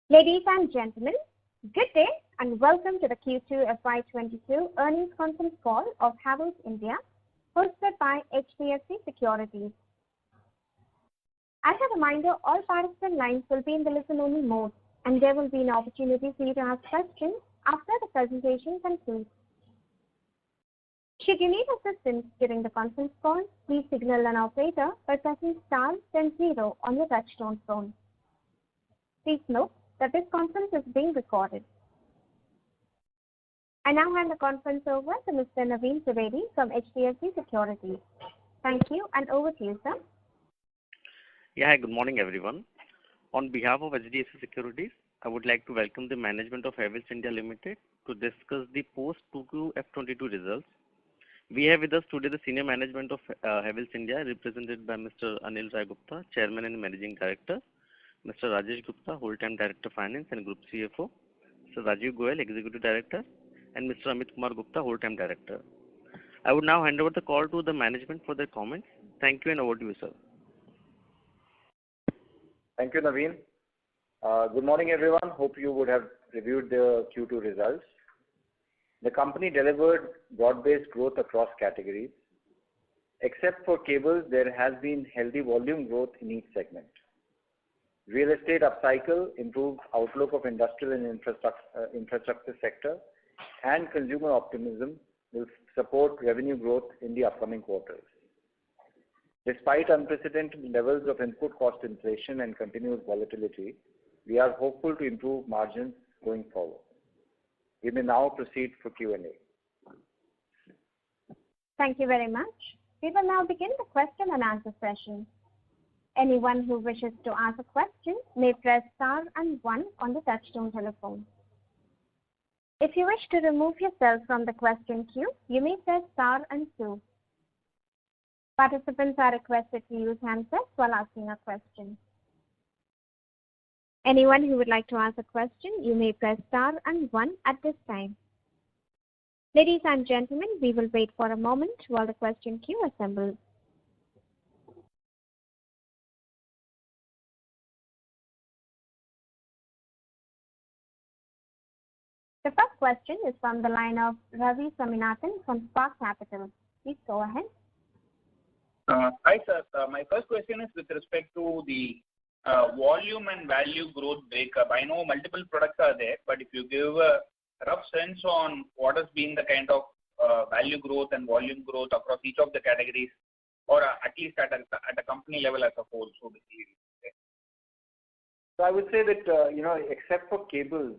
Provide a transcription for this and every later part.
Ladies and gentlemen, good day and welcome to the Q2 FY22 earnings conference call of Havells India, hosted by HDFC Securities. As a reminder, all participant lines will be in the listen-only mode, and there will be an opportunity for you to ask questions after the presentation concludes. Should you need assistance during the conference call, please signal an operator by pressing star then 0 on your touchtone phone. Please note that this conference is being recorded. I now hand the conference over to Mr. Naveen Trivedi from HDFC Securities. Thank you, and over to you, sir. Yeah, hi, good morning, everyone. On behalf of HDFC Securities, I would like to welcome the management of Havells India Limited to discuss the post-2Q F22 results. We have with us today the senior management of Havells India, represented by Mr. Anil Rai Gupta, Chairman and Managing Director, Mr. Rajesh Gupta, Whole-Time Director Finance and Group CFO, Mr. Rajiv Goyal, Executive Director, and Mr. Amit Kumar Gupta, Whole-Time Director. I would now hand over the call to the management for their comments. Thank you, and over to you, sir. Thank you, Naveen. Good morning, everyone. Hope you would have reviewed the Q2 results. The company delivered broad-based growth across categories. Except for cables, there has been healthy volume growth in each segment. Real estate upcycle, improved outlook of industrial and infrastructure sector, and consumer optimism will support revenue growth in the upcoming quarters. Despite unprecedented levels of input cost inflation and continuous volatility, we are hopeful to improve margins going forward. We may now proceed for Q&A. Thank you very much. We will now begin the question and answer session. Anyone who wishes to ask a question may press star and 1 on the touchtone telephone. If you wish to remove yourself from the question queue, you may press star and 2. Participants are requested to use handsets while asking a question. Anyone who would like to ask a question, you may press star and 1 at this time. Ladies and gentlemen, we will wait for a moment while the question queue assembles. The first question is from the line of Ravi Swaminathan from Spark Capital. Please go ahead. Hi, sir. My first question is with respect to the volume and value growth breakup. I know multiple products are there, but if you give a rough sense on what has been the kind of value growth and volume growth across each of the categories, or at least at a company level as a whole, so basically. So I would say that, except for cables,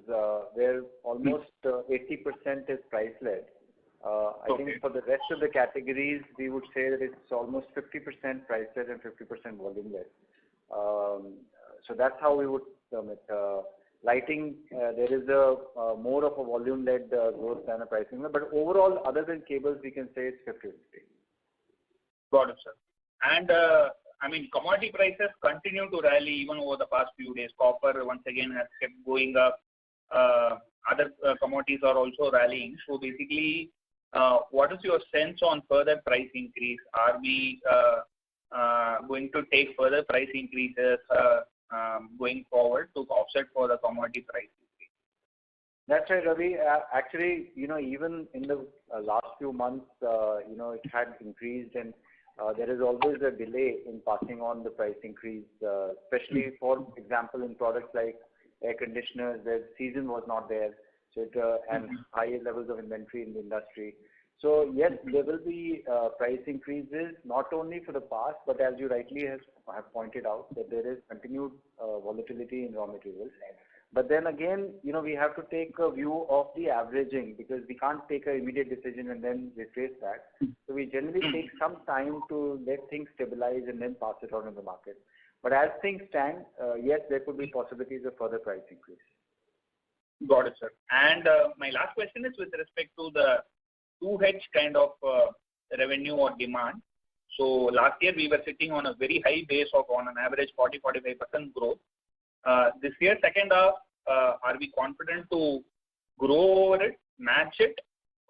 where almost 80% is price-led, I think for the rest of the categories, we would say that it's almost 50% price-led and 50% volume-led. So that's how we would term it. Lighting, there is more of a volume-led growth than a pricing. But overall, other than cables, we can say it's 50-50. Got it, sir. And commodity prices continue to rally even over the past few days. Copper once again has kept going up. Other commodities are also rallying. So basically, what is your sense on further price increase? Are we going to take further price increases going forward to offset for the commodity price increase? That's right, Ravi. Actually, even in the last few months, it had increased, and there is always a delay in passing on the price increase, especially, for example, in products like air conditioners, where season was not there, so and higher levels of inventory in the industry. So yes, there will be price increases, not only for the past, but as you rightly have pointed out, that there is continued volatility in raw materials. But then again, we have to take a view of the averaging, because we can't take an immediate decision and then retrace that. So we generally take some time to let things stabilize and then pass it on in the market. But as things stand, yes, there could be possibilities of further price increase. Got it, sir. And my last question is with respect to the 2H kind of revenue or demand. So last year we were sitting on a very high base of on an average 40-45% growth. This year, second half, are we confident to grow over it, match it,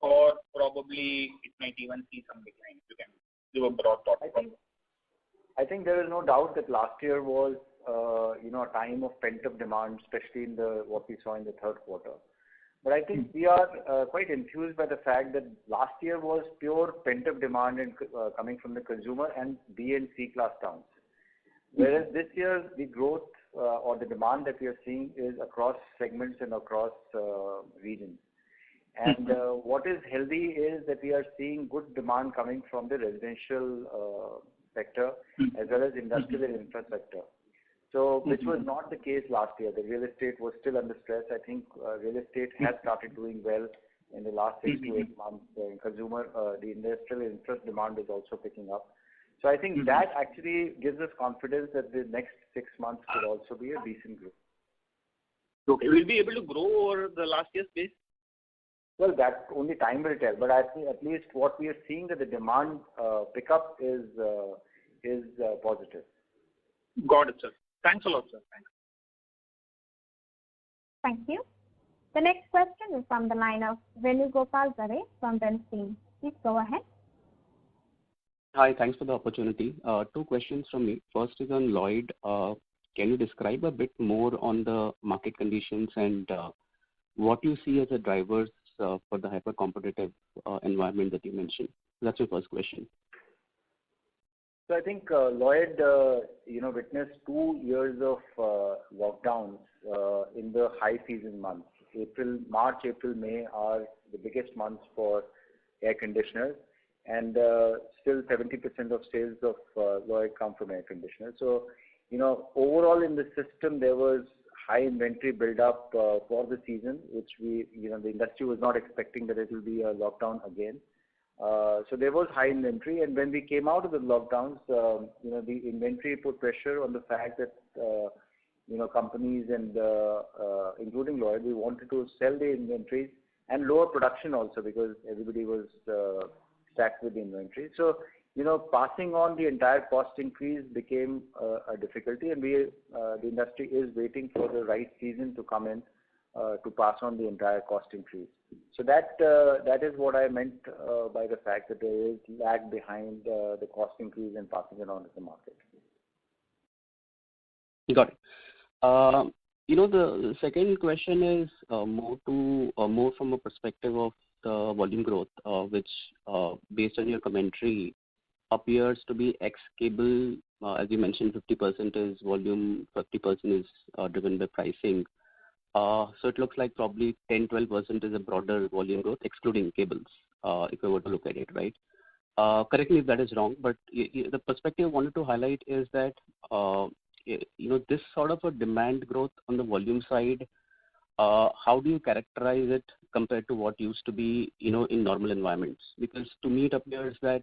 or probably it might even see some decline? You can give a broad thought. I think there is no doubt that last year was a time of pent-up demand, especially in what we saw in the third quarter. But I think we are quite enthused by the fact that last year was pure pent-up demand coming from the consumer and B and C class towns. Whereas this year, the growth or the demand that we are seeing is across segments and across regions. And what is healthy is that we are seeing good demand coming from the residential sector as well as industrial and infrastructure. So, which was not the case last year. The real estate was still under stress. I think real estate has started doing well in the last 6 to 8 months. The industrial and infrastructure demand is also picking up. So I think that actually gives us confidence that the next 6 months could also be a decent growth. Okay, we'll be able to grow over the last year's base? Well, that only time will tell. But I think at least what we are seeing that the demand pickup is positive. Got it, sir. Thanks a lot, sir. Thanks. Thank you. The next question is from the line of Venugopal Garre from Bernstein. Please go ahead. Hi, thanks for the opportunity. 2 questions from me. First is on Lloyd. Can you describe a bit more on the market conditions and what you see as the drivers for the hyper-competitive environment that you mentioned? That's your first question. So I think Lloyd, witnessed 2 years of lockdowns in the high season months. March, April, May are the biggest months for air conditioners, and still 70% of sales of Lloyd come from air conditioners. So, overall in the system there was high inventory build-up for the season, which the industry was not expecting that it will be a lockdown again. So there was high inventory, and when we came out of the lockdowns, the inventory put pressure on the fact that companies and including Lloyd, we wanted to sell the inventories and lower production also because everybody was stacked with the inventory. So passing on the entire cost increase became a difficulty, and the industry is waiting for the right season to come in to pass on the entire cost increase. So that is what I meant by the fact that there is lag behind the cost increase and passing it on to the market. Got it. The second question is more from a perspective of the volume growth, which based on your commentary appears to be ex-cable. As you mentioned, 50% is volume, 50% is driven by pricing. So it looks like probably 10-12% is a broader volume growth, excluding cables, if I were to look at it, right? Correct me if that is wrong, but the perspective I wanted to highlight is that this sort of a demand growth on the volume side, how do you characterize it compared to what used to be, in normal environments? Because to me it appears that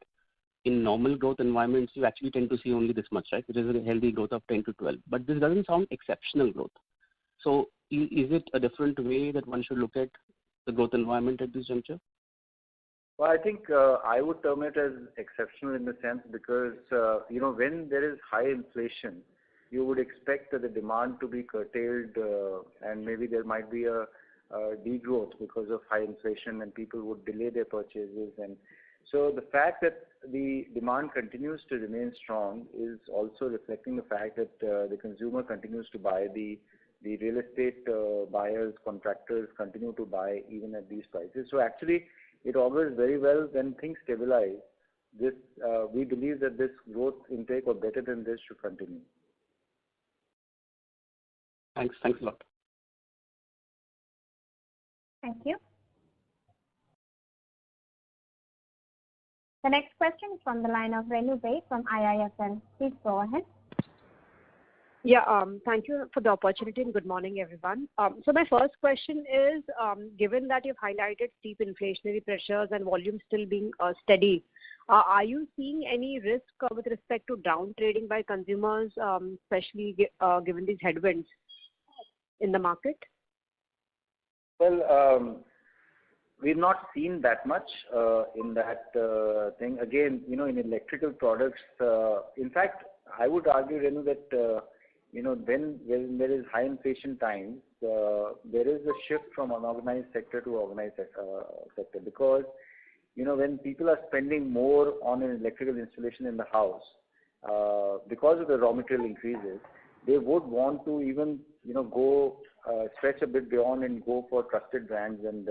in normal growth environments, you actually tend to see only this much, right? Which is a healthy growth of 10 to 12. But this doesn't sound exceptional growth. So is it a different way that one should look at the growth environment at this juncture? Well, I think I would term it as exceptional in the sense because, when there is high inflation, you would expect that the demand to be curtailed and maybe there might be a degrowth because of high inflation and people would delay their purchases. And so the fact that the demand continues to remain strong is also reflecting the fact that the consumer continues to buy, the real estate buyers, contractors continue to buy even at these prices. So actually, it augurs very well when things stabilize. We believe that this growth intake or better than this should continue. Thanks a lot. Thank you. The next question is from the line of Renu Baid from IIFL. Please go ahead. Yeah, thank you for the opportunity and good morning, everyone. So my first question is, given that you've highlighted steep inflationary pressures and volume still being steady, are you seeing any risk with respect to down trading by consumers, especially given these headwinds in the market? Well, we've not seen that much in that thing. Again, in electrical products, in fact, I would argue, Renu, that when there is high inflation times, there is a shift from unorganized sector to organized sector because, when people are spending more on an electrical installation in the house, because of the raw material increases, they would want to even, go stretch a bit beyond and go for trusted brands and,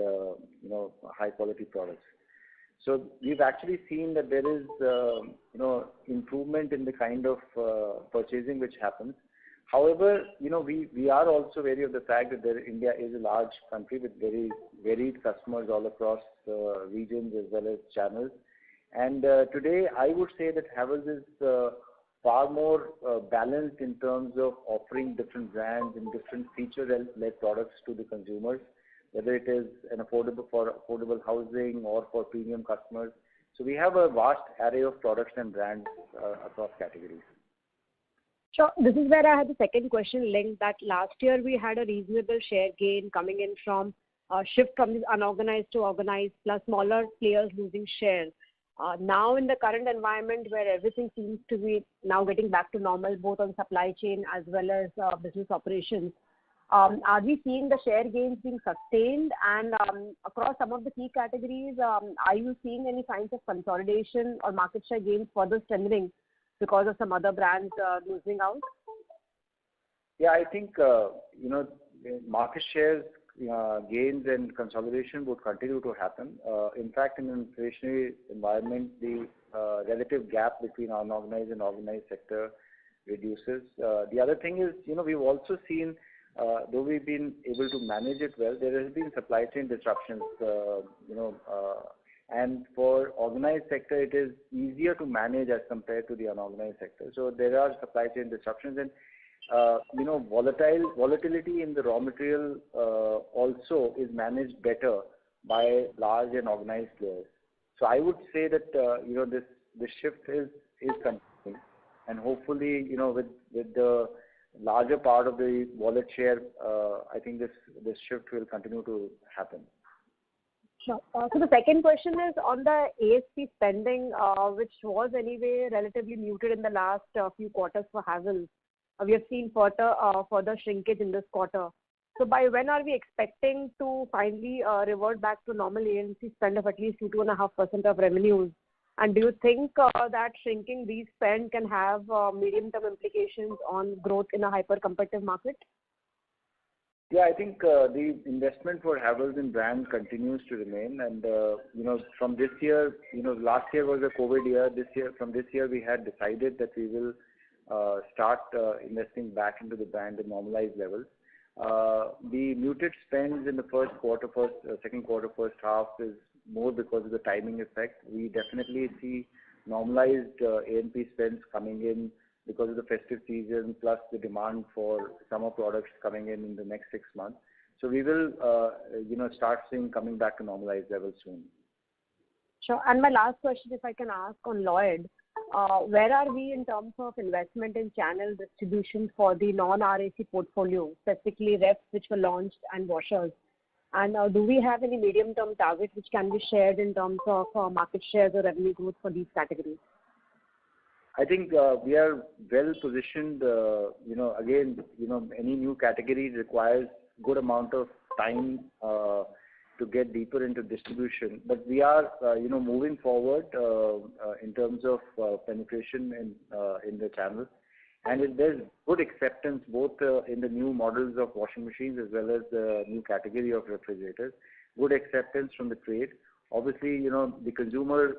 high quality products. So we've actually seen that there is, improvement in the kind of purchasing which happens. However, we are also wary of the fact that India is a large country with very varied customers all across regions as well as channels. And today, I would say that Havells is far more balanced in terms of offering different brands and different feature-led products to the consumers, whether it is for affordable housing or for premium customers. So we have a vast array of products and brands across categories. Sure. This is where I had the second question linked that last year we had a reasonable share gain coming in from shift from the unorganized to organized plus smaller players losing share. Now in the current environment where everything seems to be now getting back to normal both on supply chain as well as business operations, are we seeing the share gains being sustained? And across some of the key categories, are you seeing any signs of consolidation or market share gains further strengthening because of some other brands losing out? Yeah, I think, market shares gains and consolidation would continue to happen. In fact, in an inflationary environment, the relative gap between unorganized and organized sector reduces. The other thing is, we've also seen, though we've been able to manage it well, there has been supply chain disruptions, and for organized sector, it is easier to manage as compared to the unorganized sector. So there are supply chain disruptions and, volatility in the raw material also is managed better by large and organized players. So I would say that, this shift is continuing, and hopefully, with the larger part of the wallet share, I think this shift will continue to happen. Sure. So the second question is on the ASP spending, which was anyway relatively muted in the last few quarters for Havells. We have seen further shrinkage in this quarter. So by when are we expecting to finally revert back to normal A&P spend of at least 2.5% of revenues? And do you think that shrinking these spend can have medium-term implications on growth in a hyper-competitive market? Yeah, I think the investment for Havells in brand continues to remain, and from this year, last year was a COVID year. From this year, we had decided that we will start investing back into the brand at normalized levels. The muted spends in the second quarter, first half is more because of the timing effect. We definitely see normalized A&P spends coming in because of the festive season, plus the demand for summer products coming in the next 6 months. So we will, start seeing coming back to normalized levels soon. Sure. And my last question, if I can ask on Lloyd, where are we in terms of investment in channel distribution for the non-RAC portfolio, specifically refs which were launched and washers? And do we have any medium-term targets which can be shared in terms of market shares or revenue growth for these categories? I think we are well positioned. Any new category requires good amount of time to get deeper into distribution. But we are, moving forward in terms of penetration in the channel. And there's good acceptance both in the new models of washing machines as well as the new category of refrigerators. Good acceptance from the trade. Obviously, the consumer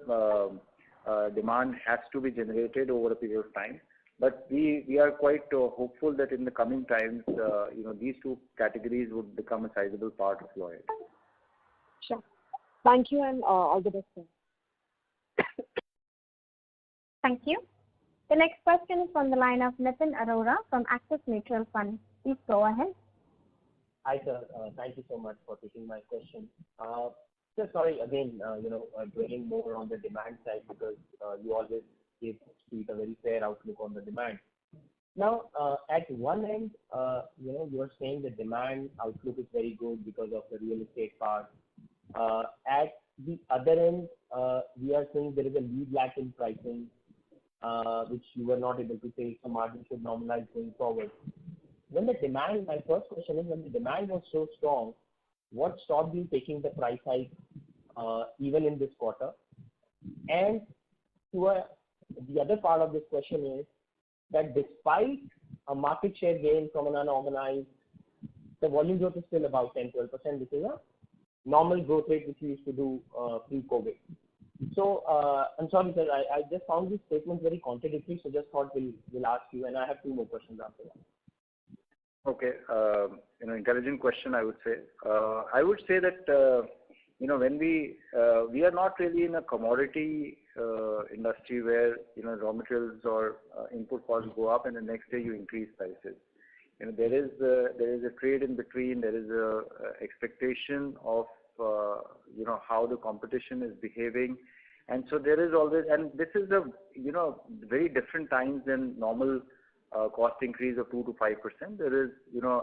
demand has to be generated over a period of time. But we are quite hopeful that in the coming times, these two categories would become a sizable part of Lloyd. Sure. Thank you and all the best. Thank you. The next question is from the line of Nitin Arora from Axis Mutual Fund. Please go ahead. Hi, sir. Thank you so much for taking my question. So sorry, again, dwelling more on the demand side because you always give Street a very fair outlook on the demand. Now, at one end, you are saying the demand outlook is very good because of the real estate part. At the other end, we are saying there is a lead lag in pricing, which you were not able to take, so margin should normalize going forward. My first question is, when the demand was so strong, what stopped you taking the price hike even in this quarter? And the other part of this question is that despite a market share gain from an unorganized. The volume growth is still about 10-12%, which is a normal growth rate which we used to do pre-COVID. So I'm sorry, sir, I just found this statement very contradictory, so just thought we'll ask you, and I have 2 more questions after that. Okay, intelligent question, I would say. I would say that when we are not really in a commodity industry where raw materials or input costs go up and the next day you increase prices. There is a trade in between. There is a expectation of how the competition is behaving, and so there is always, and this is a very different times than normal cost increase of 2 to 5%. There is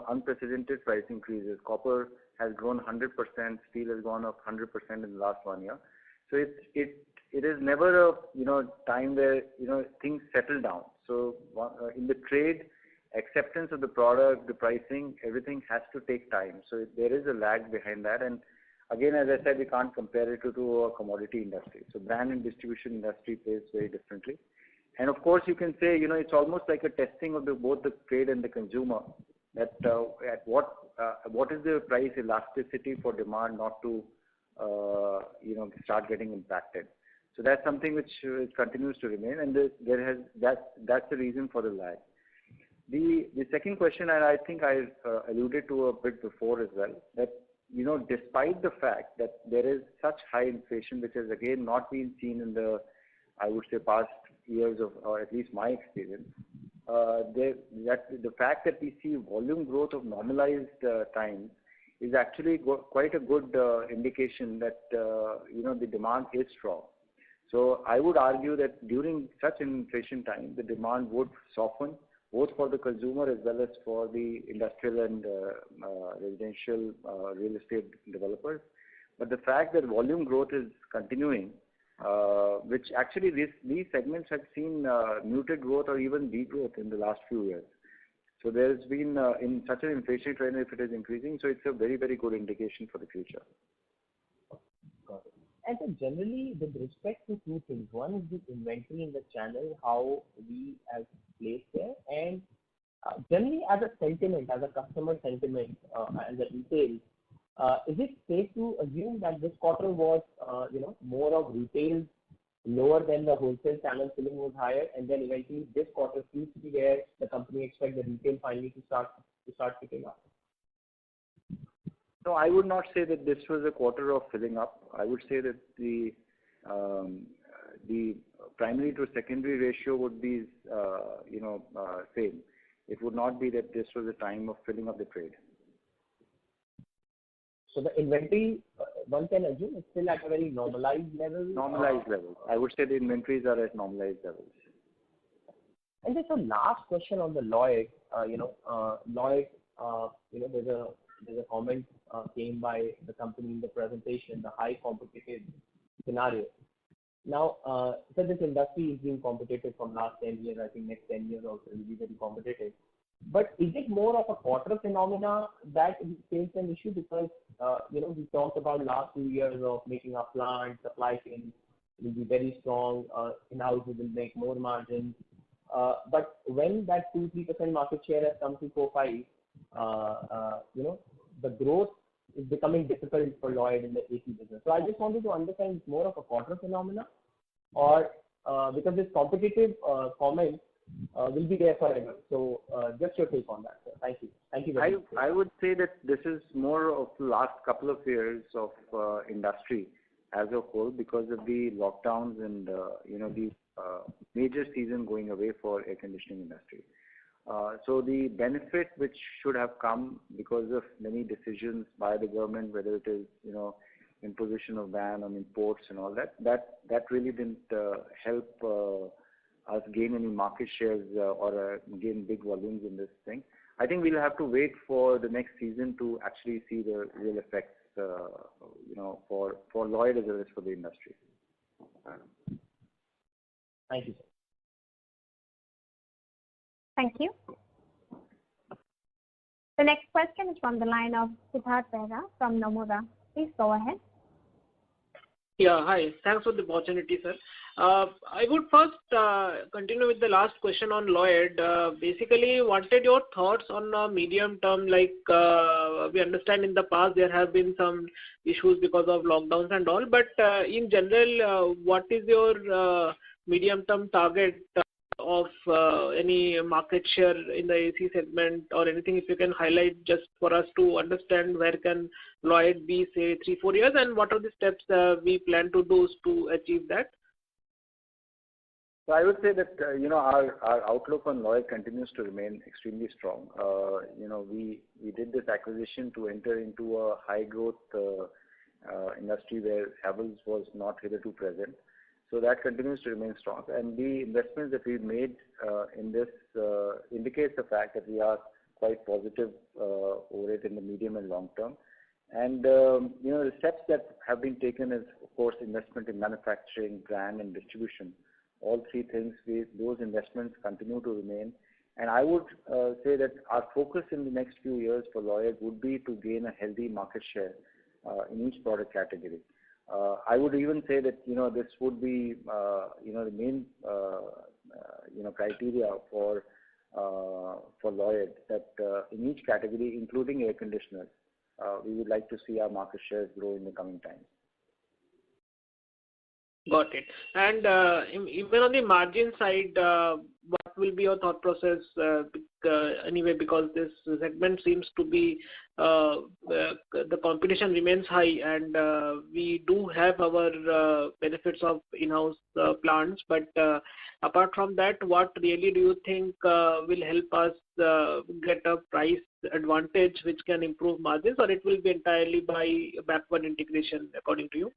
unprecedented price increases. Copper has grown 100%, steel has gone up 100% in the last 1 year. So it is never a time where things settle down. So in the trade, acceptance of the product, the pricing, everything has to take time. So there is a lag behind that. And again, as I said, we can't compare it to a commodity industry. So brand and distribution industry plays very differently. And of course, you can say, it's almost like a testing of both the trade and the consumer. That at what is the price elasticity for demand not to start getting impacted. So that's something which continues to remain, and that's the reason for the lag. The second question, and I think I alluded to a bit before as well, that despite the fact that there is such high inflation, which has again not been seen in the, I would say, past years of, or at least my experience, the fact that we see volume growth of normalized times is actually quite a good indication that the demand is strong. So I would argue that during such an inflation time, the demand would soften, both for the consumer as well as for the industrial and residential real estate developers. But the fact that volume growth is continuing, which actually these segments have seen muted growth or even degrowth in the last few years. So there's been, in such an inflation trend, if it is increasing, so it's a very, very good indication for the future. Got it. And so generally, with respect to 2 things, one is the inventory in the channel, how we have placed there, and generally as a sentiment, as a customer sentiment, as a retail, is it safe to assume that this quarter was, more of retail lower than the wholesale channel filling was higher, and then eventually this quarter seems to be where the company expects the retail finally to start picking up? No, I would not say that this was a quarter of filling up. I would say that the primary to secondary ratio would be, same. It would not be that this was a time of filling up the trade. So the inventory, one can assume, is still at a very normalized level? Normalized level. I would say the inventories are at normalized levels. And just a last question on the Lloyd. Lloyd, there's a comment came by the company in the presentation, the high competitive scenario. Now, so this industry is being competitive from last 10 years. I think next 10 years also will be very competitive. But is it more of a quarter phenomena that faces an issue? Because, we talked about last 2 years of making our plant, supply chain will be very strong, in-house we will make more margins. But when that 2-3% market share has come to 4-5, the growth is becoming difficult for Lloyd in the AC business. So I just wanted to understand, it's more of a quarter phenomena, or because this competitive comment will be there forever. So just your take on that, sir. Thank you. Thank you very much. I would say that this is more of the last couple of years of industry as a whole, because of the lockdowns and the major season going away for air conditioning industry. So the benefit which should have come because of many decisions by the government, whether it is imposition of ban on imports and all that really didn't help us gain any market shares or gain big volumes in this thing. I think we'll have to wait for the next season to actually see the real effects, for Lloyd as well as for the industry. Thank you, sir. Thank you. The next question is from the line of Siddharth Behra from Nomura. Please go ahead. Yeah, hi. Thanks for the opportunity, sir. I would first continue with the last question on Lloyd. Basically, wanted your thoughts on medium term. Like we understand in the past there have been some issues because of lockdowns and all, but in general, what is your medium term target of any market share in the AC segment or anything if you can highlight just for us to understand where can Lloyd be, say, 3-4 years, and what are the steps we plan to do to achieve that? So I would say that our outlook on Lloyd continues to remain extremely strong. We did this acquisition to enter into a high growth industry where Havells was not hitherto present. So that continues to remain strong, and the investments that we've made in this indicates the fact that we are quite positive over it in the medium and long term. And the steps that have been taken is, of course, investment in manufacturing, brand, and distribution. All three things, those investments continue to remain. And I would say that our focus in the next few years for Lloyd would be to gain a healthy market share in each product category. I would even say that this would be the main criteria for Lloyd, that in each category, including air conditioners, we would like to see our market shares grow in the coming times. Got it. And even on the margin side, what will be your thought process anyway, because this segment seems to be, the competition remains high, and we do have our benefits of in-house plants, but apart from that, what really do you think will help us get a price advantage which can improve margins, or it will be entirely by backward integration according to you?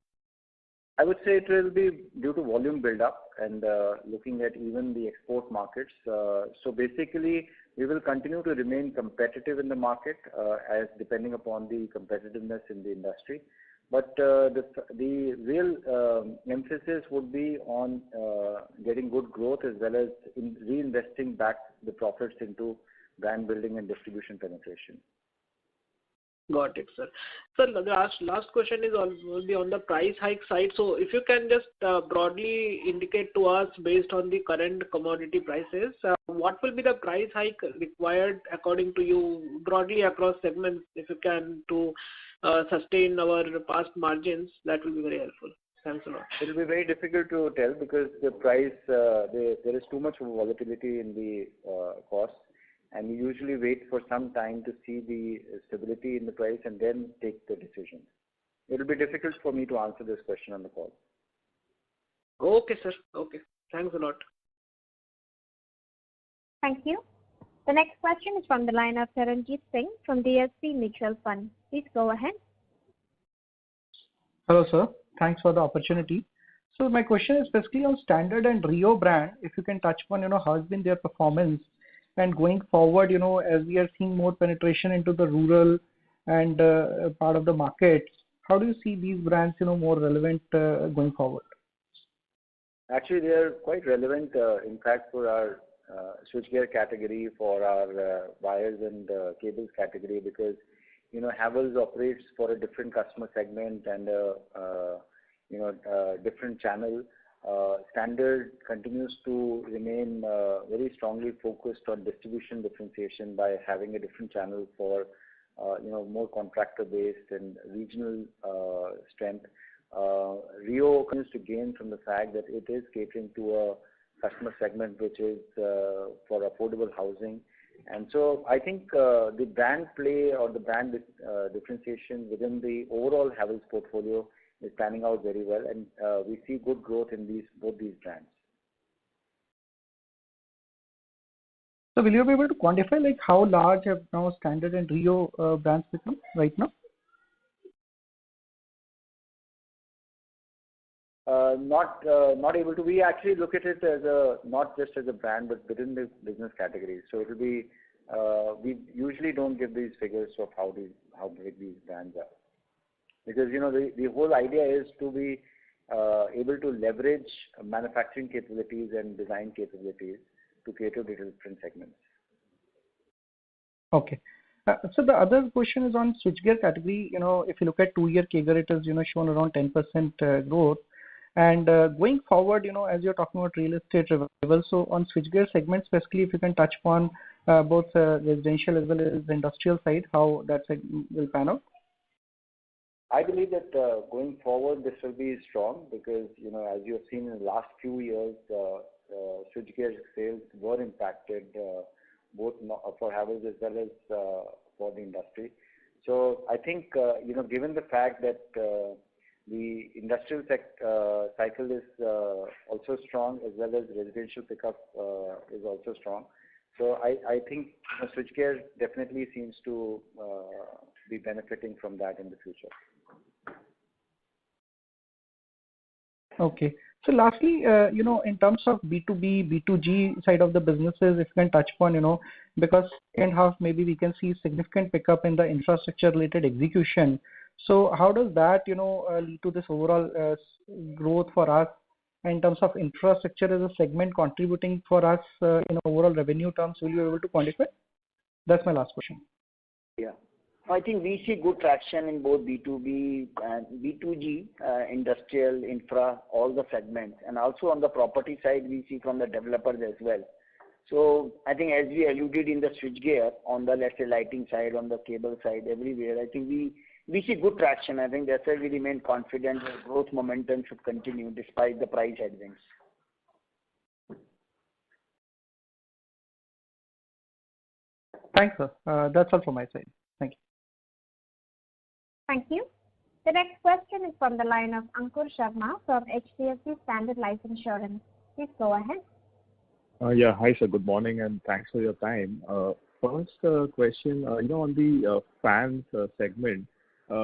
I would say it will be due to volume build-up and looking at even the export markets. So basically, we will continue to remain competitive in the market as depending upon the competitiveness in the industry. But the real emphasis would be on getting good growth as well as in reinvesting back the profits into brand building and distribution penetration. Got it, sir. Sir, the last question will be on the price hike side. So if you can just broadly indicate to us, based on the current commodity prices, what will be the price hike required according to you broadly across segments, if you can, to sustain our past margins? That will be very helpful. Thanks a lot. It will be very difficult to tell because the price, there is too much volatility in the cost. And we usually wait for some time to see the stability in the price and then take the decision. It will be difficult for me to answer this question on the call. Okay, sir. Okay. Thanks a lot. Thank you. The next question is from the line of Charanjit Singh from DSP Mutual Fund. Please go ahead. Hello, sir. Thanks for the opportunity. So my question is basically on Standard and Rio brand. If you can touch upon, how has been their performance, and going forward, as we are seeing more penetration into the rural and part of the market, how do you see these brands, more relevant going forward? Actually, they are quite relevant, in fact, for our switchgear category, for our wires and cables category, because Havells operates for a different customer segment and different channel. Standard continues to remain very strongly focused on distribution differentiation by having a different channel for more contractor based and regional strength. Rio continues to gain from the fact that it is catering to a customer segment which is for affordable housing. And so I think the brand play or the brand differentiation within the overall Havells portfolio is panning out very well, and we see good growth in both these brands. So will you be able to quantify how large have now Standard and Rio brands become right now? Not able to. We actually look at it as not just as a brand, but within the business category. So it will be. We usually don't give these figures of how big these brands are, because the whole idea is to be able to leverage manufacturing capabilities and design capabilities to cater to different segments. Okay. So the other question is on switchgear category. If you look at 2-year CAGR, it has, shown around 10% growth. And going forward, as you're talking about real estate revival, so on switchgear segment, specifically, if you can touch upon both residential as well as the industrial side, how that will pan out? I believe that going forward, this will be strong because, as you have seen in the last few years, switchgear sales were impacted both for Havells as well as for the industry. So I think, given the fact that the industrial cycle is also strong as well as residential pickup is also strong. So I think switchgear definitely seems to be benefiting from that in the future. Okay. So lastly, in terms of B2B, B2G side of the businesses, if you can touch upon, because second half maybe we can see significant pickup in the infrastructure related execution. So how does that, lead to this overall growth for us in terms of infrastructure as a segment contributing for us in overall revenue terms? Will you be able to quantify? That's my last question. Yeah. I think we see good traction in both B2B and B2G, industrial, infra, all the segments. And also on the property side, we see from the developers as well. So I think as we alluded in the switchgear, on the, let's say, lighting side, on the cable side, everywhere, I think we see good traction. I think that's why we remain confident that growth momentum should continue despite the price headwinds. Thanks, sir. That's all from my side. Thank you. Thank you. The next question is from the line of Ankur Sharma from HDFC Standard Life Insurance. Please go ahead. Yeah, hi sir. Good morning and thanks for your time. First question, on the fans segment,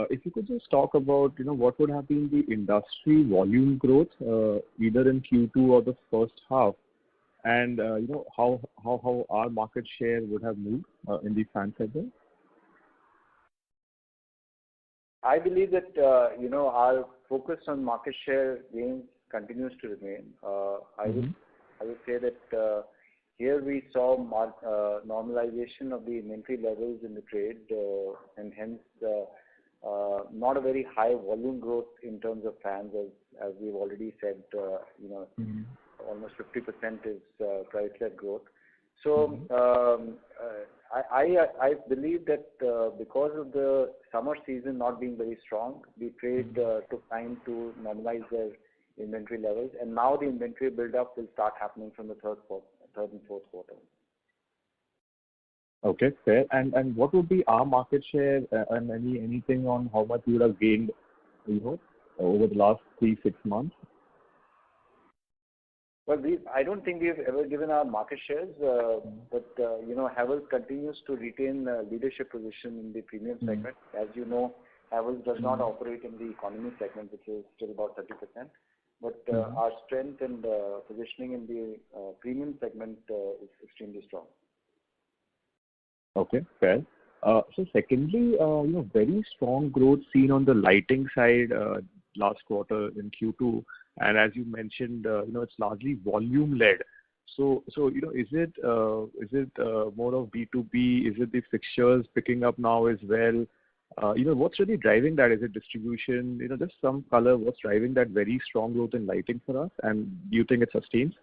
if you could just talk about, what would have been the industry volume growth either in Q2 or the first half, and how our market share would have moved in the fan segment. I believe that our focus on market share gains continues to remain. I would say that here we saw normalization of the inventory levels in the trade, and hence not a very high volume growth in terms of fans, as we've already said. Almost 50% is price-led growth. So I believe that because of the summer season not being very strong, the trade took time to normalize their inventory levels, and now the inventory build-up will start happening from the third and fourth quarter. Okay, fair. And what would be our market share and anything on how much we would have gained, over the last 3-6 months? Well, I don't think we've ever given our market shares, but Havells continues to retain a leadership position in the premium segment. As you know, Havells does not operate in the economy segment, which is still about 30%. But our strength and positioning in the premium segment is extremely strong. Okay, fair. So secondly, very strong growth seen on the lighting side last quarter in Q2. And as you mentioned, it's largely volume led. So is it more of B2B? Is it the fixtures picking up now as well? What's really driving that? Is it distribution? Just some color. What's driving that very strong growth in lighting for us? And do you think it sustains?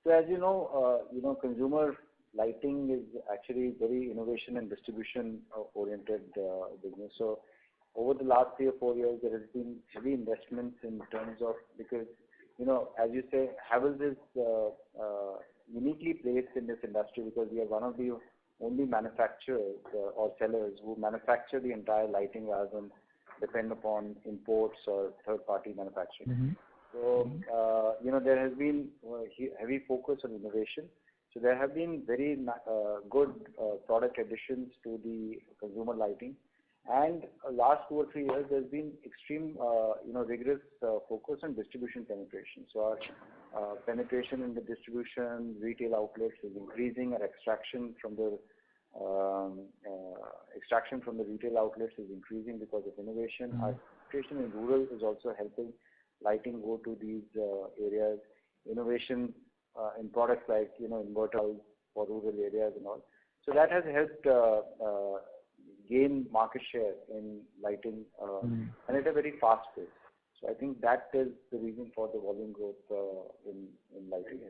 So as you know, consumer lighting is actually very innovation and distribution oriented business. So over the last 3 or 4 years, there has been heavy investments in terms of, because, as you say, Havells is uniquely placed in this industry because we are one of the only manufacturers or sellers who manufacture the entire lighting rather than depend upon imports or third-party manufacturing. So, there has been heavy focus on innovation. So there have been very good product additions to the consumer lighting. And last 2 or 3 years, there's been extreme, rigorous focus on distribution penetration. So our penetration in the distribution, retail outlets is increasing. Our extraction from the retail outlets is increasing because of innovation. Our penetration in rural is also helping lighting go to these areas. Innovation in products like inverters for rural areas and all. So that has helped gain market share in lighting and at a very fast pace. So I think that is the reason for the volume growth in lighting.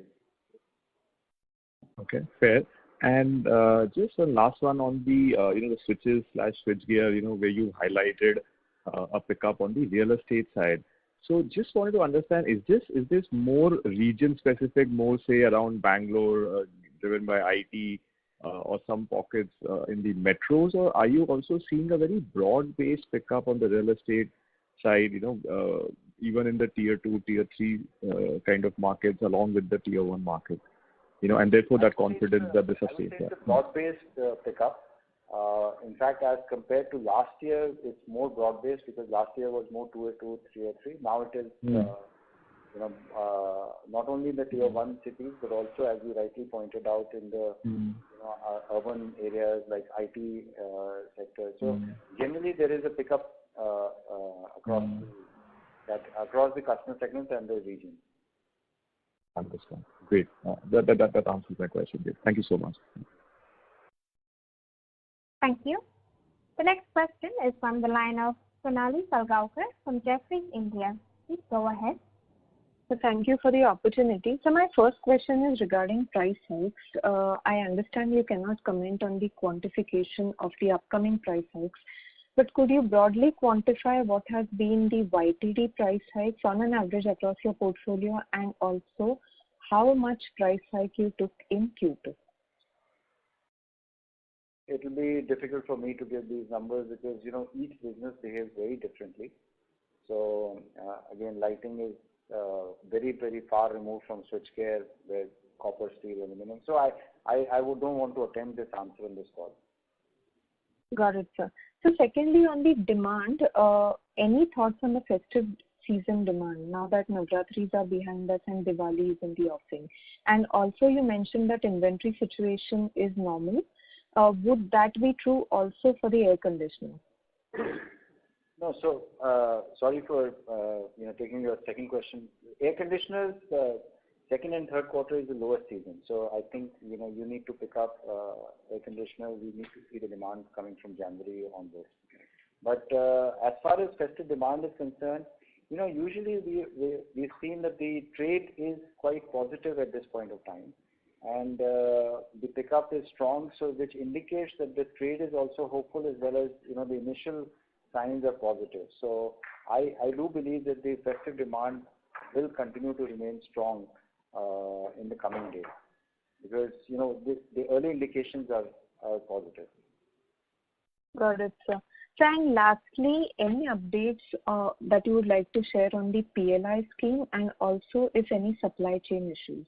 Okay, fair. And just one last one on the the switches / switchgear, where you highlighted a pickup on the real estate side. So just wanted to understand, is this more region specific, more say around Bangalore, driven by IT, or some pockets in the metros, or are you also seeing a very broad-based pickup on the real estate side, even in the tier 2, tier 3 kind of markets along with the tier 1 market, and therefore that confidence that this sustains? It's a broad-based pickup. In fact, as compared to last year, it's more broad-based because last year was more tier 2, tier 3. Now it is, not only in the tier 1 cities, but also, as you rightly pointed out, in the urban areas like IT sector. So generally, there is a pickup across the customer segments and the regions. Understand. Great. That answers my question. Thank you so much. Thank you. The next question is from the line of Sonali Salgaonkar from Jefferies India. Please go ahead. So thank you for the opportunity. So my first question is regarding price hikes. I understand you cannot comment on the quantification of the upcoming price hikes, but could you broadly quantify what has been the YTD price hikes on an average across your portfolio, and also how much price hike you took in Q2? It will be difficult for me to give these numbers because each business behaves very differently. So again, lighting is very, very far removed from switchgear, where copper, steel, aluminum. So I don't want to attempt this answer in this call. Got it, sir. So secondly, on the demand, any thoughts on the festive season demand now that Navratris are behind us and Diwali is in the offing? And also you mentioned that inventory situation is normal. Would that be true also for the air conditioner? No, so sorry for taking your second question. Air conditioners, second and third quarter is the lowest season. So I think you need to pick up air conditioners. We need to see the demand coming from January onwards. But as far as festive demand is concerned, usually we've seen that the trade is quite positive at this point of time, and the pickup is strong, so which indicates that the trade is also hopeful, as well as the initial signs are positive. So I do believe that the festive demand will continue to remain strong in the coming days, because the early indications are positive. Got it, sir. So, and lastly, any updates that you would like to share on the PLI scheme, and also if any supply chain issues?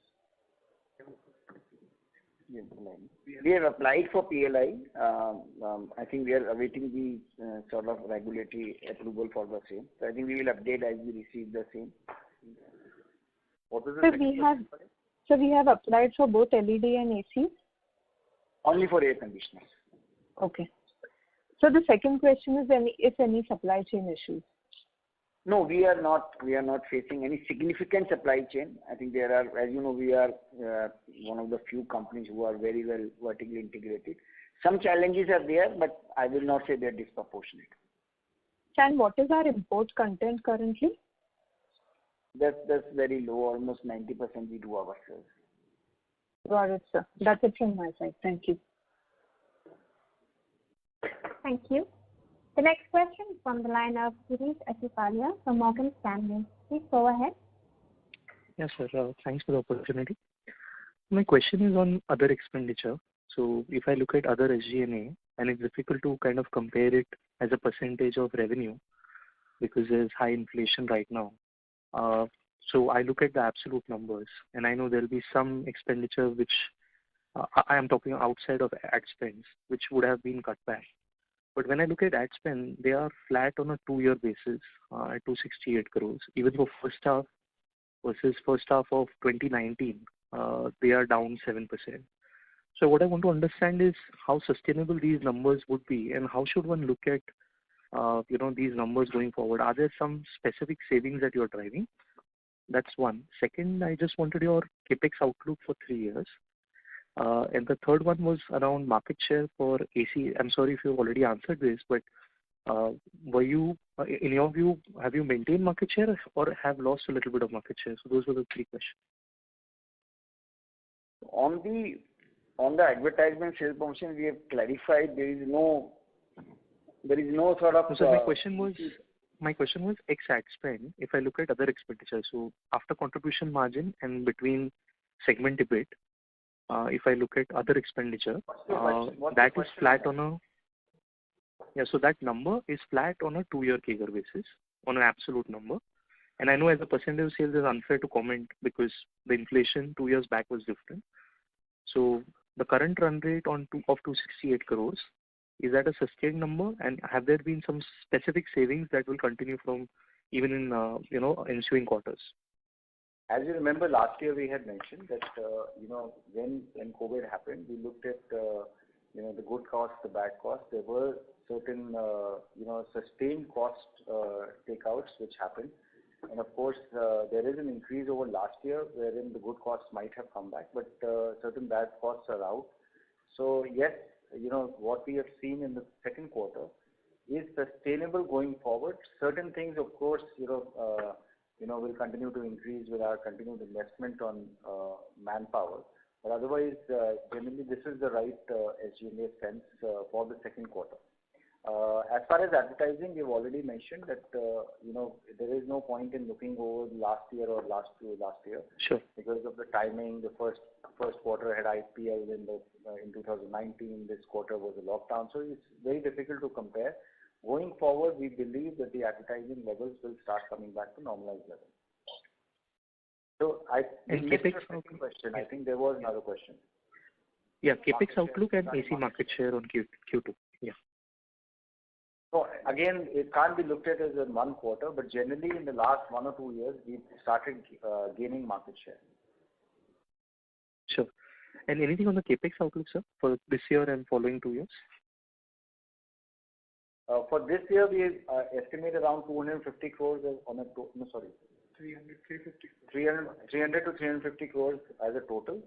We have applied for PLI. I think we are awaiting the sort of regulatory approval for the same. So I think we will update as we receive the same. What is the So we have applied for both LED and AC? Only for air conditioners. Okay. So the second question is if any supply chain issues? No, we are not facing any significant supply chain. I think there are, as you know, we are one of the few companies who are very well vertically integrated. Some challenges are there, but I will not say they're disproportionate. And what is our import content currently? That's very low, almost 90% we do ourselves. Got it, sir. That's it from my side. Thank you. Thank you. The next question is from the line of Girish Achhipalia from Morgan Stanley. Please go ahead. Yes, sir. Thanks for the opportunity. My question is on other expenditure. So if I look at other SG&A, and it's difficult to kind of compare it as a percentage of revenue because there's high inflation right now. So I look at the absolute numbers, and I know there'll be some expenditure which I am talking outside of ad spends, which would have been cut back. But when I look at ad spend, they are flat on a 2-year basis at 268 crores. Even for first half versus first half of 2019, they are down 7%. So what I want to understand is how sustainable these numbers would be, and how should one look at these numbers going forward. Are there some specific savings that you're driving? That's one. Second, I just wanted your CapEx outlook for 3 years. And the third one was around market share for AC. I'm sorry if you've already answered this, but were you, in your view, have you maintained market share or have lost a little bit of market share? So those were the three questions. On the advertisement sales promotion, we have clarified there is no sort of. So my question was ex ad spend. If I look at other expenditures, so after contribution margin and between segment EBIT, if I look at other expenditure, that is flat on a. Yeah, so that number is flat on a 2-year CAGR basis, on an absolute number. And I know as a percentage of sales is unfair to comment because the inflation 2 years back was different. So the current run rate of 268 crores, is that a sustained number? And have there been some specific savings that will continue from even in ensuing quarters? As you remember, last year we had mentioned that when COVID happened, we looked at the good costs, the bad costs. There were certain sustained cost takeouts which happened, and of course there is an increase over last year wherein the good costs might have come back, but certain bad costs are out. So yes, what we have seen in the second quarter is sustainable going forward. Certain things, of course, will continue to increase with our continued investment on manpower. But otherwise, generally, this is the right SG&A sense for the second quarter. As far as advertising, we've already mentioned that there is no point in looking over last year or last year. Sure. Because of the timing. The first quarter had IPL in 2019. This quarter was a lockdown, so it's very difficult to compare. Going forward, we believe that the advertising levels will start coming back to normalized levels. So CapEx question. I think there was another question. Yeah, CapEx outlook and AC market share on Q2. Yeah. So again, it can't be looked at as in one quarter, but generally in the last 1 or 2 years, we've started gaining market share. Sure. And anything on the CapEx outlook, sir, for this year and following 2 years? For this year, we estimate around 250 crores on a 300 to 350 crores as a total.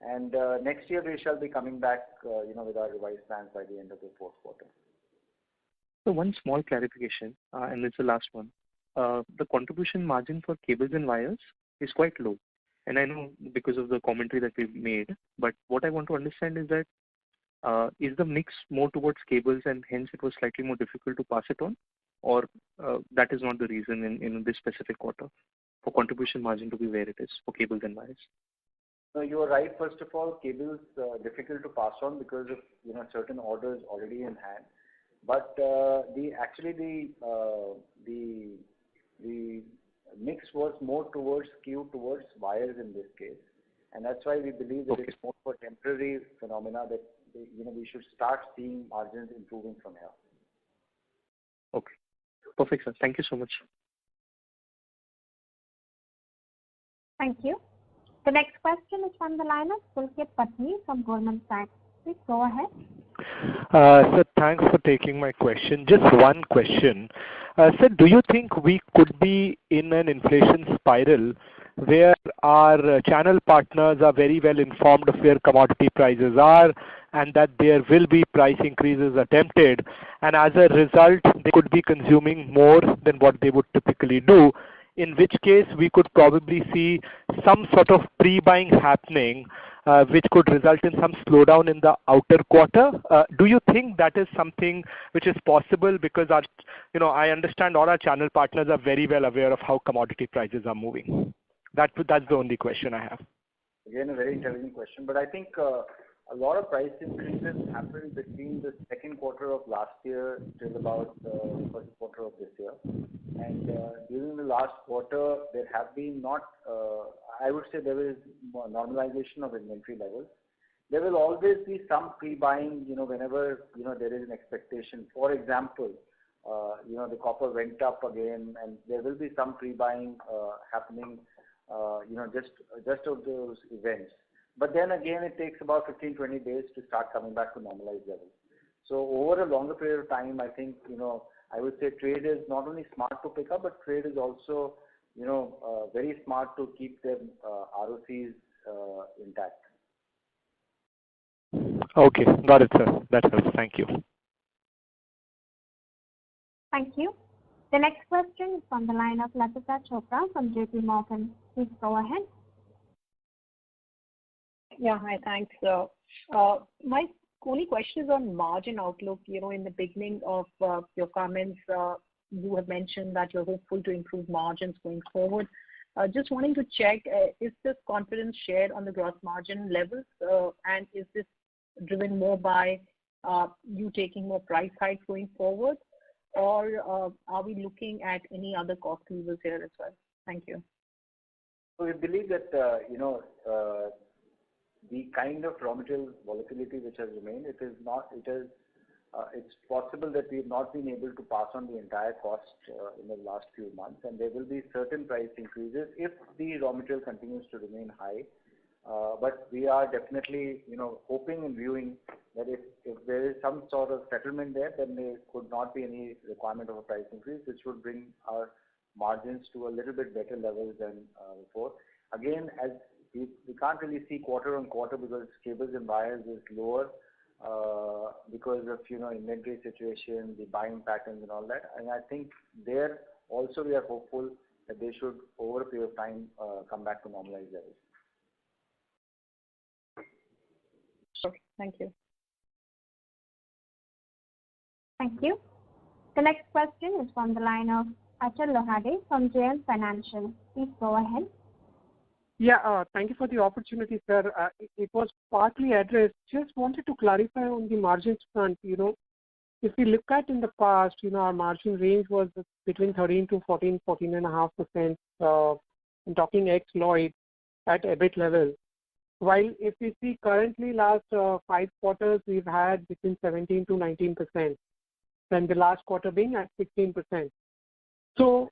And next year, we shall be coming back, with our revised plans by the end of the fourth quarter. So one small clarification, and it's the last one. The contribution margin for cables and wires is quite low. And I know because of the commentary that we've made, but what I want to understand is that is the mix more towards cables and hence it was slightly more difficult to pass it on, or that is not the reason in this specific quarter for contribution margin to be where it is for cables and wires? No, you are right. First of all, cables difficult to pass on because of certain orders already in hand. But the mix was more skewed towards wires in this case, and that's why we believe that it's more for temporary phenomena that we should start seeing margins improving from here. Okay, perfect, sir. Thank you so much. Thank you. The next question is from the line of Pulkit Patni from Goldman Sachs. Please go ahead. Sir, thanks for taking my question. Just one question. Sir, do you think we could be in an inflation spiral where our channel partners are very well informed of where commodity prices are and that there will be price increases attempted, and as a result, they could be consuming more than what they would typically do, in which case we could probably see some sort of pre-buying happening, which could result in some slowdown in the outer quarter? Do you think that is something which is possible? Because I understand all our channel partners are very well aware of how commodity prices are moving. That's the only question I have. Again, a very intelligent question, but I think a lot of price increases happened between the second quarter of last year till about the first quarter of this year. And during the last quarter, there have been I would say there is more normalization of inventory levels. There will always be some pre-buying, whenever, there is an expectation. For example, the copper went up again, and there will be some pre-buying happening, just of those events. But then again, it takes about 15-20 days to start coming back to normalized levels. So over a longer period of time, I think, I would say trade is not only smart to pick up, but trade is also, very smart to keep their ROCs intact. Okay. Got it, sir. That helps. Thank you. Thank you. The next question is from the line of Latika Chopra from JP Morgan. Please go ahead. Yeah, hi, thanks. My only question is on margin outlook. In the beginning of your comments, you have mentioned that you're hopeful to improve margins going forward. Just wanting to check, is this confidence shared on the gross margin levels, and is this driven more by you taking more price hikes going forward, or are we looking at any other cost levers here as well? Thank you. So we believe that, the kind of raw material volatility which has remained, it's possible that we've not been able to pass on the entire cost in the last few months, and there will be certain price increases if the raw material continues to remain high. But we are definitely, hoping and viewing that if there is some sort of settlement there, then there could not be any requirement of a price increase, which would bring our margins to a little bit better levels than before. Again, as we can't really see quarter on quarter because cables and wires is lower because of inventory situation, the buying patterns and all that. And I think there also we are hopeful that they should over a period of time come back to normalized levels. Okay, thank you. Thank you. The next question is from the line of Achal Lohade from JM Financial. Please go ahead. Yeah, thank you for the opportunity, sir. It was partly addressed. Just wanted to clarify on the margins front. If we look at in the past, our margin range was between 13 to 14.5%. I'm talking ex-Lloyd at EBIT level. While if we see currently last 5 quarters, we've had between 17 to 19%, and the last quarter being at 16%. So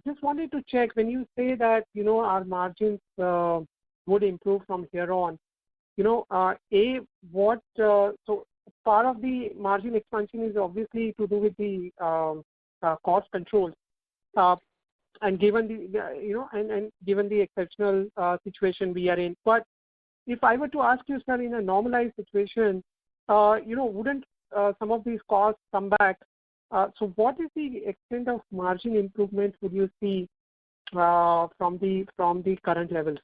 just wanted to check, when you say that, our margins would improve from here on, so part of the margin expansion is obviously to do with the cost controls. And given the, given the exceptional situation we are in. But if I were to ask you, sir, in a normalized situation, wouldn't some of these costs come back? So what is the extent of margin improvement would you see from the current levels?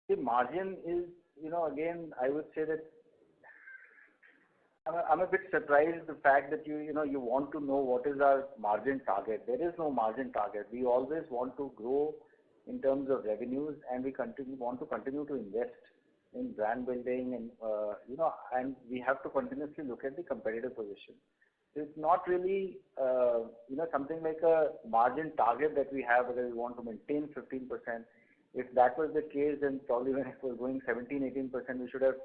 The margin is, again, I would say that I'm a bit surprised the fact that you want to know what is our margin target. There is no margin target. We always want to grow in terms of revenues, and we want to continue to invest in brand building, and and we have to continuously look at the competitive position. So it's not really something like a margin target that we have whether we want to maintain 15%. If that was the case, then probably when it was going 17-18%, we should have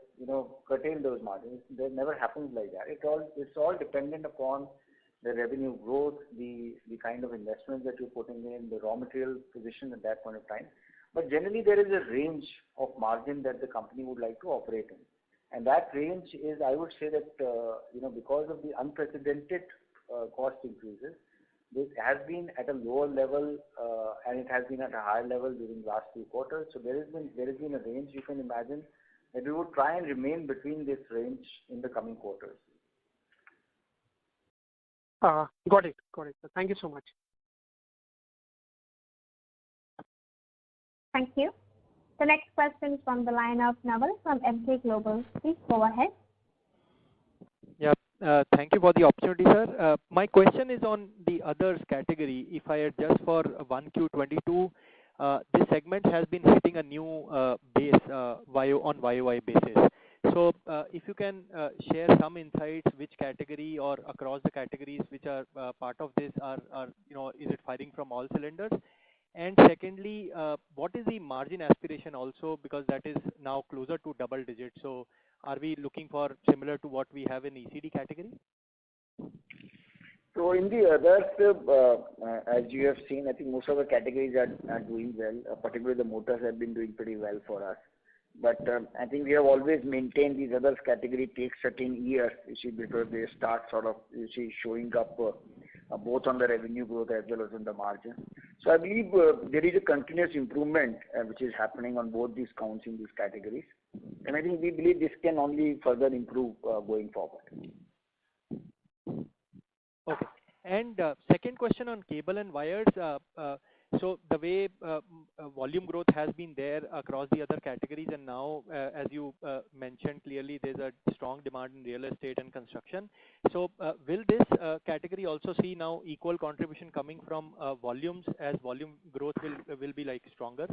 curtailed those margins. That never happens like that. It's all dependent upon the revenue growth, the kind of investments that you're putting in, the raw material position at that point of time. But generally, there is a range of margin that the company would like to operate in. And that range is, I would say that, because of the unprecedented cost increases, this has been at a lower level and it has been at a higher level during the last 2 quarters. So there has been a range. You can imagine that we would try and remain between this range in the coming quarters. Got it. Thank you so much. Thank you. The next question is from the line of Naval from Emkay Global. Please go ahead. Yeah, thank you for the opportunity, sir. My question is on the others category. If I adjust for 1Q22, this segment has been hitting a new base on YOY basis. So if you can share some insights, which category or across the categories which are part of this are is it firing from all cylinders? And secondly, what is the margin aspiration also, because that is now closer to double digits. So are we looking for similar to what we have in ECD category? So in the others, as you have seen, I think most of the categories are doing well. Particularly the motors have been doing pretty well for us. But I think we have always maintained these others category takes certain years, before they start sort of, showing up both on the revenue growth as well as on the margin. So I believe there is a continuous improvement which is happening on both these counts in these categories. And I think we believe this can only further improve going forward. Okay. And second question on cable and wires. So the way volume growth has been there across the other categories, and now, as you mentioned clearly, there's a strong demand in real estate and construction. So will this category also see now equal contribution coming from volumes, as volume growth will be like stronger?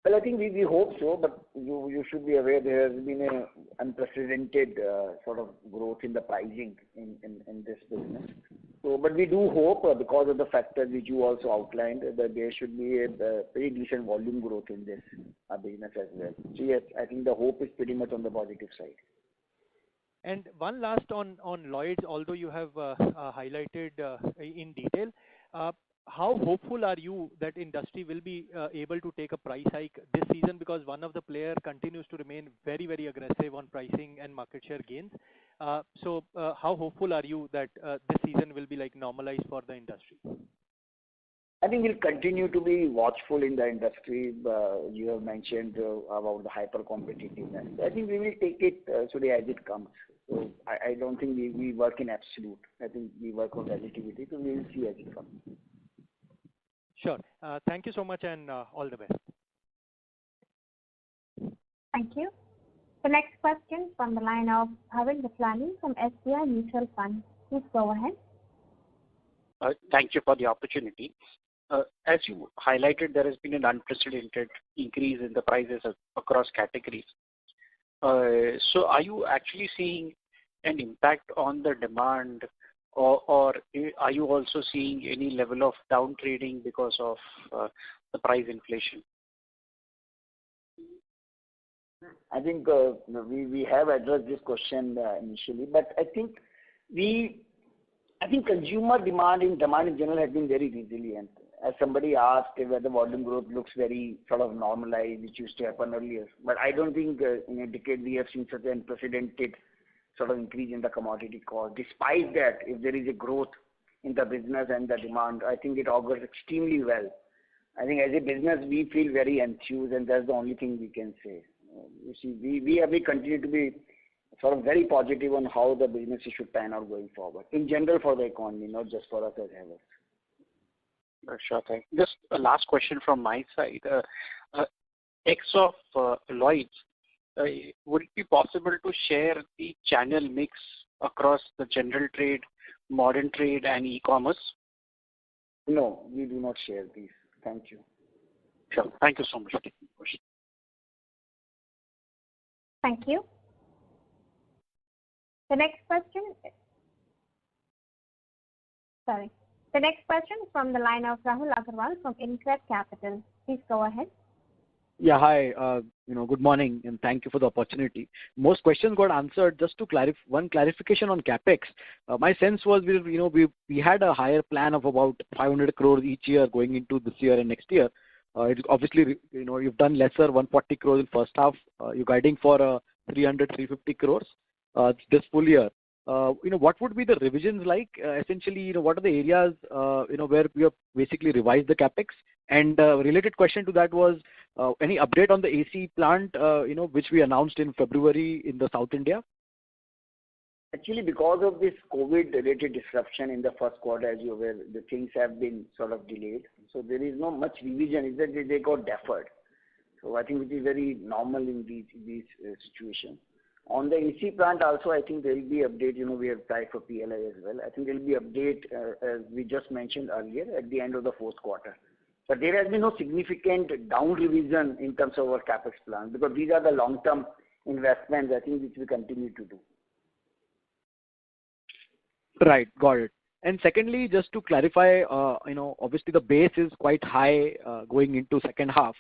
Well, I think we hope so, but you should be aware there has been an unprecedented sort of growth in the pricing in this business. So, but we do hope because of the factors which you also outlined that there should be a pretty decent volume growth in this business as well. So yes, I think the hope is pretty much on the positive side. And one last on Lloyd's, although you have highlighted in detail, how hopeful are you that industry will be able to take a price hike this season, because one of the player continues to remain very, very aggressive on pricing and market share gains. So how hopeful are you that this season will be like normalized for the industry? I think we'll continue to be watchful in the industry. You have mentioned about the hyper competitiveness. I think we will take it today as it comes. So I don't think we work in absolute. I think we work on relativity, so we will see as it comes. Sure. Thank you so much, and all the best. Thank you. The next question from the line of Bhavin Vithlani from SBI Mutual Fund. Please go ahead. Thank you for the opportunity. As you highlighted, there has been an unprecedented increase in the prices across categories. So are you actually seeing an impact on the demand, or are you also seeing any level of down trading because of the price inflation? I think we have addressed this question initially, but I think consumer demand in general has been very resilient. As somebody asked whether volume growth looks very sort of normalized, which used to happen earlier. But I don't think in a decade we have seen such an unprecedented sort of increase in the commodity cost. Despite that, if there is a growth in the business and the demand, I think it augurs extremely well. I think as a business we feel very enthused, and that's the only thing we can say. You see, we continue to be sort of very positive on how the business should pan out going forward. In general for the economy, not just for us as Havells. Sure, thank you. Just a last question from my side. X of Lloyd's, would it be possible to share the channel mix across the general trade, modern trade, and e-commerce? No, we do not share these. Thank you. Sure. Thank you so much for taking the question. Thank you. The next question is from the line of Rahul Agarwal from InCred Capital. Please go ahead. Yeah, hi. Good morning, and thank you for the opportunity. Most questions got answered. Just to one clarification on capex. My sense was we had a higher plan of about 500 crores each year going into this year and next year. It's obviously you've done lesser, 140 crores in first half. You're guiding for 300-350 crores this full year. What would be the revisions like? Essentially, what are the areas where we have basically revised the capex? And related question to that was any update on the AC plant which we announced in February in the South India? Actually, because of this COVID-related disruption in the first quarter, as you're aware, the things have been sort of delayed. So there is no much revision. It's that they got deferred. So I think it is very normal in these situations. On the AC plant also, I think there will be update. We have applied for PLI as well. I think there will be update, as we just mentioned earlier, at the end of the fourth quarter. But there has been no significant down revision in terms of our capex plan, because these are the long-term investments, I think, which we continue to do. Right, got it. And secondly, just to clarify, obviously the base is quite high going into second half.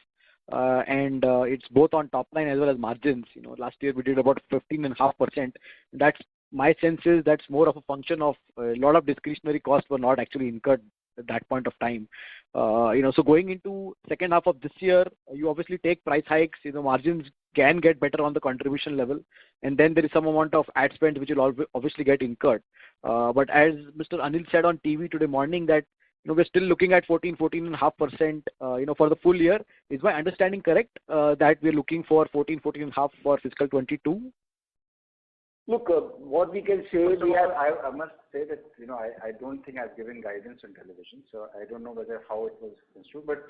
And it's both on top line as well as margins. Last year we did about 15.5%. That's my sense is that's more of a function of a lot of discretionary costs were not actually incurred at that point of time. So going into second half of this year, you obviously take price hikes. Margins can get better on the contribution level, and then there is some amount of ad spend which will obviously get incurred. But as Mr. Anil said on TV today morning that we're still looking at 14.5%, for the full year. Is my understanding correct, that we're looking for 14.5% for fiscal 22? Look, what we can say, I must say that, I don't think I've given guidance on television, so I don't know how it was construed, but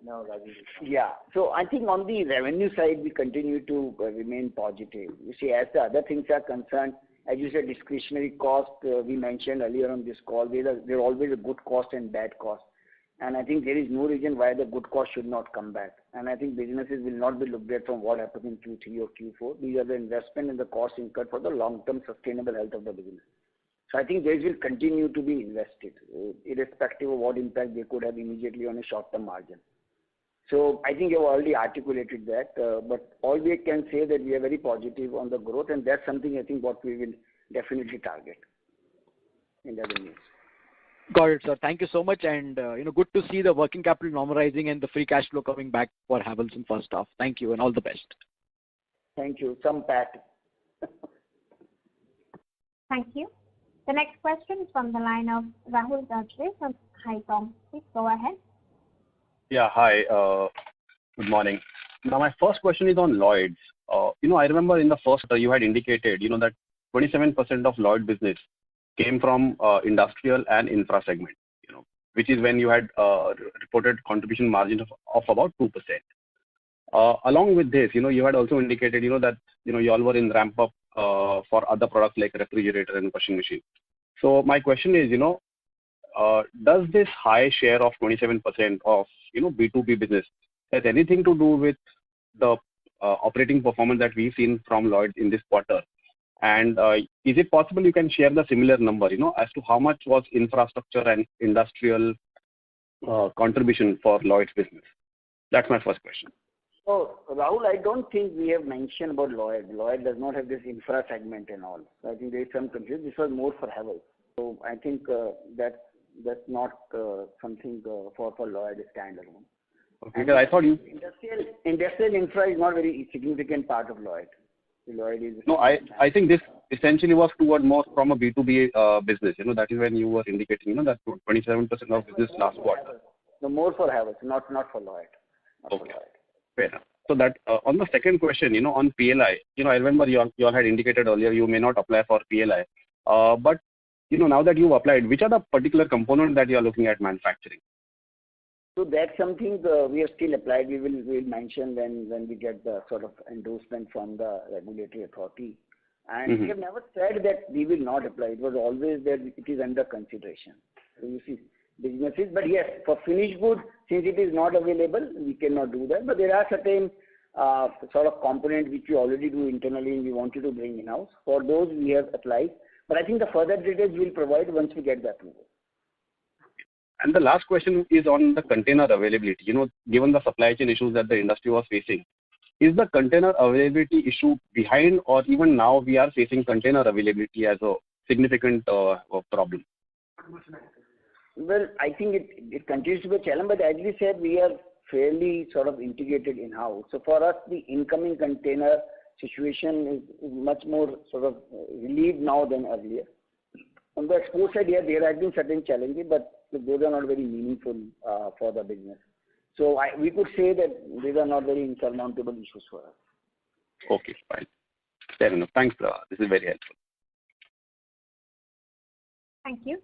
no, Rajeev. Yeah. So I think on the revenue side, we continue to remain positive. You see, as the other things are concerned, as you said, discretionary cost, we mentioned earlier on this call, there are always a good cost and bad cost. And I think there is no reason why the good cost should not come back. And I think businesses will not be looked at from what happens in Q3 or Q4. These are the investment and the cost incurred for the long-term sustainable health of the business. So I think these will continue to be invested, irrespective of what impact they could have immediately on a short-term margin. So I think you've already articulated that, but all we can say that we are very positive on the growth, and that's something I think what we will definitely target in the revenues. Got it, sir. Thank you so much, and good to see the working capital normalizing and the free cash flow coming back for Havells in first half. Thank you, and all the best. Thank you. Some pat. Thank you. The next question is from the line of Rahul Gajare from Haitong. Please go ahead. Yeah, hi. Good morning. Now, my first question is on Lloyd's. I remember in the first you had indicated, that 27% of Lloyd business came from industrial and infra segment, which is when you had reported contribution margin of about 2%. Along with this, you had also indicated, that, you all were in ramp up for other products like refrigerator and washing machine. So my question is, does this high share of 27% of, B2B business has anything to do with the operating performance that we've seen from Lloyd in this quarter? And is it possible you can share the similar number, as to how much was infrastructure and industrial contribution for Lloyd's business? That's my first question. So, Rahul, I don't think we have mentioned about Lloyd. Lloyd does not have this infra segment and all. So I think there is some confusion. This was more for Havells. So I think that's not something for Lloyd standalone. Okay, because I thought you... Industrial infra is not very significant part of Lloyd. Lloyd is... No, I think this essentially was toward more from a B2B business. That is when you were indicating, that 27% of business last quarter. No, more for Havells, not for Lloyd. Okay, fair enough. So that on the second question, on PLI, I remember you all had indicated earlier you may not apply for PLI. But, now that you've applied, which are the particular components that you are looking at manufacturing? So that's something we have still applied. We'll mention when we get the sort of endorsement from the regulatory authority. And we have never said that we will not apply. It was always that it is under consideration. So you see, businesses, but yes, for finished goods, since it is not available, we cannot do that. But there are certain sort of components which we already do internally and we wanted to bring in-house. For those, we have applied. But I think the further details we'll provide once we get the approval. And the last question is on the container availability. Given the supply chain issues that the industry was facing, is the container availability issue behind, or even now we are facing container availability as a significant problem? Well, I think it continues to be a challenge, but as we said, we are fairly sort of integrated in-house. So for us, the incoming container situation is much more sort of relieved now than earlier. On the export side, yeah, there have been certain challenges, but those are not very meaningful for the business. So we could say that these are not very insurmountable issues for us. Okay, fine. Fair enough. Thanks. This is very helpful. Thank you.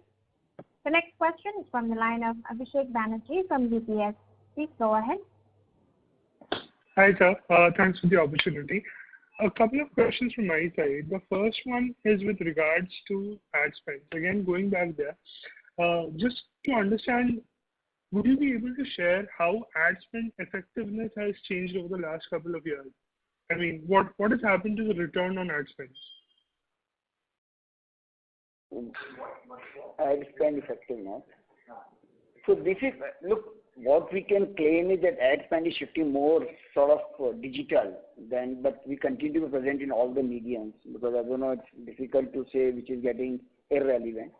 The next question is from the line of Abhishek Banerjee from UBS. Please go ahead. Hi, sir. Thanks for the opportunity. A couple of questions from my side. The first one is with regards to ad spend. Again, going back there, just to understand, would you be able to share how ad spend effectiveness has changed over the last couple of years? I mean, what has happened to the return on ad spend? Ad spend effectiveness. So this is, look, what we can claim is that ad spend is shifting more sort of digital but we continue to be present in all the mediums, because I don't know, it's difficult to say which is getting irrelevant.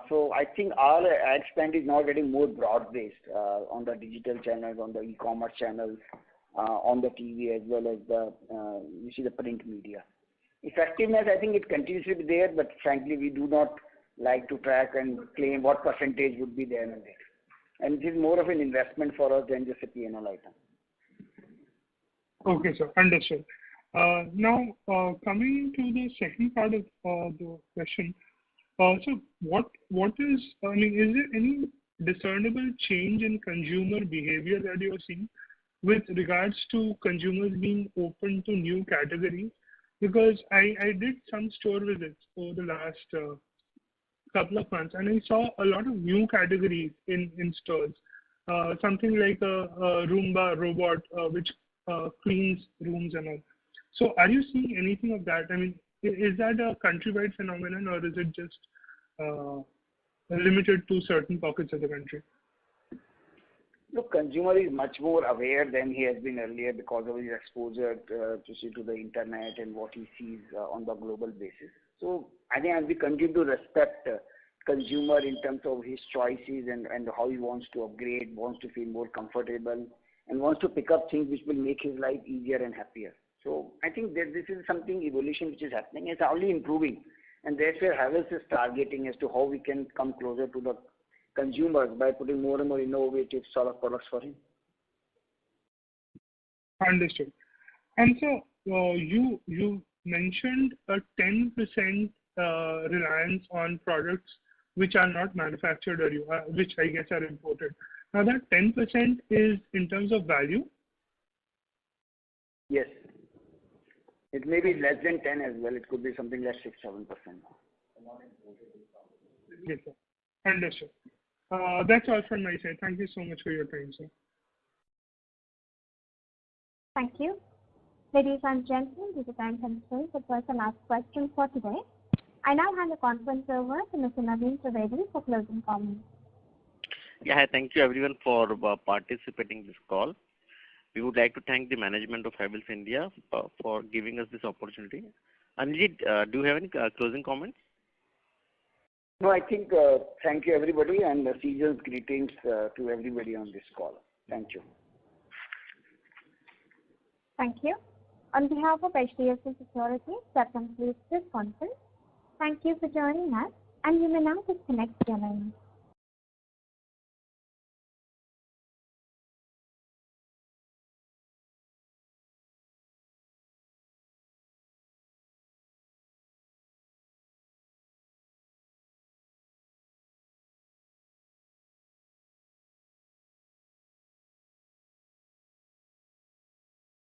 So I think our ad spend is now getting more broad-based on the digital channels, on the e-commerce channels, on the TV, as well as the print media. Effectiveness, I think it continues to be there, but frankly, we do not like to track and claim what percentage would be there and there. And it is more of an investment for us than just a P&L item. Okay, sir. Understood. Now, coming to the second part of the question, so what is, I mean, is there any discernible change in consumer behavior that you are seeing with regards to consumers being open to new categories? Because I did some store visits over the last couple of months, and I saw a lot of new categories in stores. Something like a Roomba robot which cleans rooms and all. So are you seeing anything of that? I mean, is that a countrywide phenomenon, or is it just limited to certain pockets of the country? Look, consumer is much more aware than he has been earlier because of his exposure to the internet and what he sees on the global basis. So I think as we continue to respect consumer in terms of his choices and how he wants to upgrade, wants to feel more comfortable, and wants to pick up things which will make his life easier and happier. So I think that this is something evolution which is happening. It's only improving, and that's where Havells is targeting as to how we can come closer to the consumers by putting more and more innovative sort of products for him. Understood. And so you mentioned a 10% reliance on products which are not manufactured or which I guess are imported. Now that 10% is in terms of value? Yes. It may be less than 10 as well. It could be something like 6-7%. Yes, sir. Understood. That's all from my side. Thank you so much for your time, sir. Thank you. Ladies and gentlemen, due to time constraints, that was the last question for today. I now hand the conference over to Mr. Naveen Trivedi for closing comments. Yeah, hi, thank you everyone for participating in this call. We would like to thank the management of Havells India for giving us this opportunity. Anil, do you have any closing comments? No, I think thank you everybody, and season's greetings to everybody on this call. Thank you. Thank you. On behalf of HDFC Securities, that concludes this conference. Thank you for joining us, and you may now disconnect your line.